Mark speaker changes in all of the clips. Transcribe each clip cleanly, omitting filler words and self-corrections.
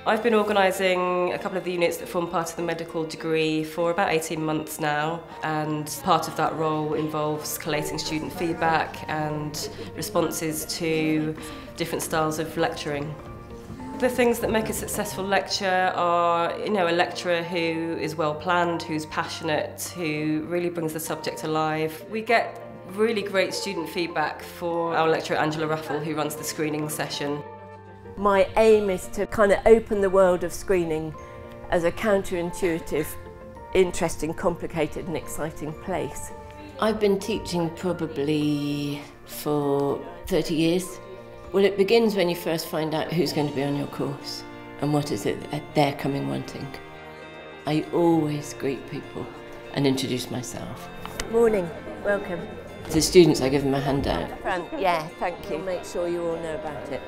Speaker 1: I've been organising a couple of the units that form part of the medical degree for about 18 months now, and part of that role involves collating student feedback and responses to different styles of lecturing. The things that make a successful lecture are, a lecturer who is well planned, who's passionate, who really brings the subject alive. We get really great student feedback for our lecturer Angela Raffle, who runs the screening session.
Speaker 2: My aim is to kind of open the world of screening as a counterintuitive, interesting, complicated and exciting place.
Speaker 3: I've been teaching probably for 30 years. Well, it begins when you first find out who's going to be on your course and what is it that they're coming wanting. I always greet people and introduce myself.
Speaker 2: Morning, welcome.
Speaker 3: To students, I give them a handout.
Speaker 2: Yeah, thank you. Make sure you all know about it.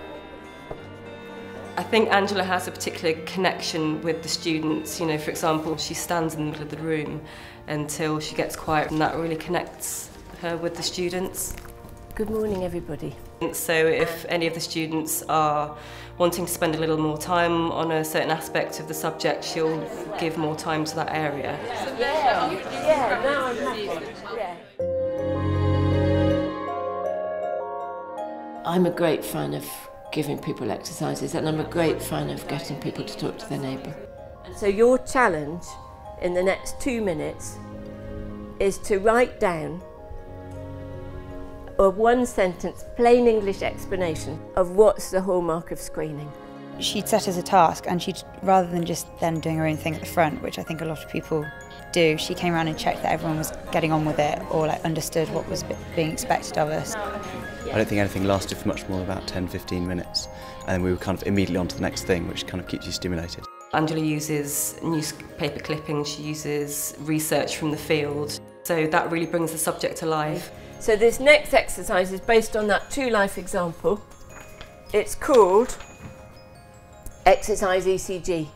Speaker 1: I think Angela has a particular connection with the students. For example, she stands in the middle of the room until she gets quiet, and that really connects her with the students.
Speaker 2: Good morning, everybody.
Speaker 1: So if any of the students are wanting to spend a little more time on a certain aspect of the subject, she'll give more time to that area.
Speaker 2: Yeah, now I'm happy. Yeah.
Speaker 3: I'm a great fan of giving people exercises, and I'm a great fan of getting people to talk to their neighbour.
Speaker 2: So your challenge in the next 2 minutes is to write down a one-sentence, plain English explanation of what's the hallmark of screening.
Speaker 4: She'd set us a task, and rather than just then doing her own thing at the front, which I think a lot of people do, she came around and checked that everyone was getting on with it or understood what was being expected of us.
Speaker 5: I don't think anything lasted for much more than about 10-15 minutes, and then we were kind of immediately on to the next thing, which kind of keeps you stimulated.
Speaker 1: Angela uses newspaper clippings, she uses research from the field, so that really brings the subject alive.
Speaker 2: So this next exercise is based on that true life example. It's called Exercise ECG.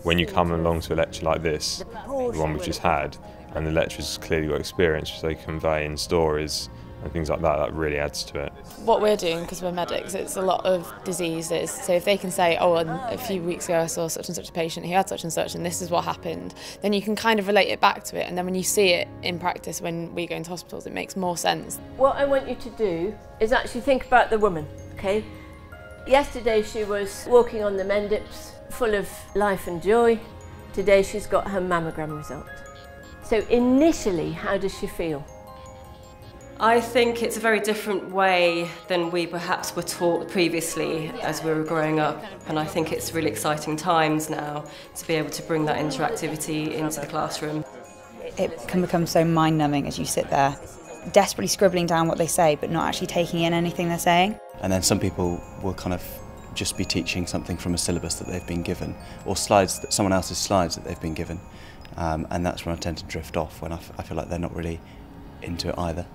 Speaker 6: When you come along to a lecture like this, the one we've just had, and the lecturer's clearly got experience, which they convey in stories and things like that, that really adds to it.
Speaker 7: What we're doing, because we're medics, it's a lot of diseases, so if they can say, oh, a few weeks ago I saw such and such a patient who had such and such and this is what happened, then you can kind of relate it back to it, and then when you see it in practice when we go into hospitals, it makes more sense.
Speaker 2: What I want you to do is actually think about the woman, okay? Yesterday she was walking on the Mendips, full of life and joy. Today she's got her mammogram result. So initially, how does she feel?
Speaker 1: I think it's a very different way than we perhaps were taught previously as we were growing up, and I think it's really exciting times now to be able to bring that interactivity into the classroom.
Speaker 4: It can become so mind-numbing as you sit there, desperately scribbling down what they say but not actually taking in anything they're saying.
Speaker 5: And then some people will kind of just be teaching something from a syllabus that they've been given, or someone else's slides that they've been given, and that's when I tend to drift off, when I feel like they're not really into it either.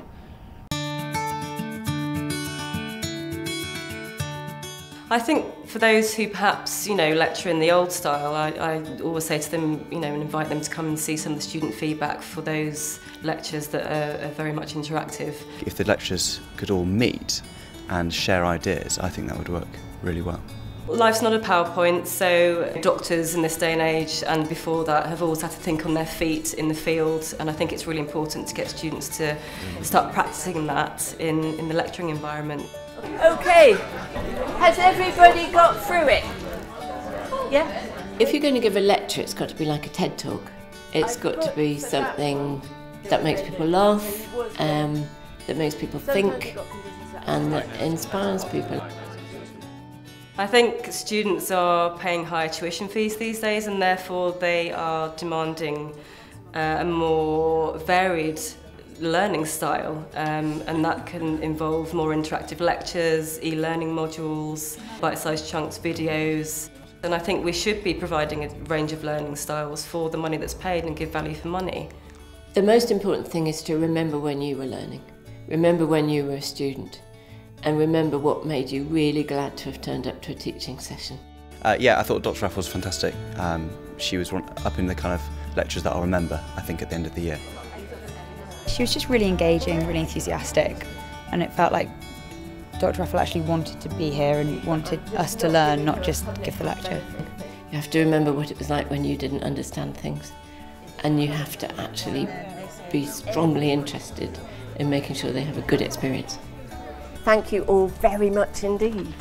Speaker 1: I think for those who perhaps, lecture in the old style, I always say to them, and invite them to come and see some of the student feedback for those lectures that are very much interactive.
Speaker 5: If the lecturers could all meet and share ideas, I think that would work really well.
Speaker 1: Life's not a PowerPoint, so doctors in this day and age and before that have always had to think on their feet in the field, and I think it's really important to get students to start practicing that in the lecturing environment.
Speaker 2: Okay, has everybody got through it? Yeah?
Speaker 3: If you're going to give a lecture, it's got to be like a TED Talk. It's got to be something that makes people laugh, that makes people think, and that inspires people.
Speaker 1: I think students are paying higher tuition fees these days, and therefore they are demanding a more varied learning style, and that can involve more interactive lectures, e-learning modules, bite-sized chunks, videos. And I think we should be providing a range of learning styles for the money that's paid and give value for money.
Speaker 3: The most important thing is to remember when you were learning, remember when you were a student, and remember what made you really glad to have turned up to a teaching session.
Speaker 5: Yeah, I thought Dr. Raffle was fantastic. She was up in the kind of lectures that I'll remember, I think, at the end of the year.
Speaker 4: She was just really engaging, really enthusiastic, and it felt like Dr. Raffle actually wanted to be here and wanted us to learn, not just give the lecture.
Speaker 3: You have to remember what it was like when you didn't understand things, and you have to actually be strongly interested in making sure they have a good experience.
Speaker 2: Thank you all very much indeed.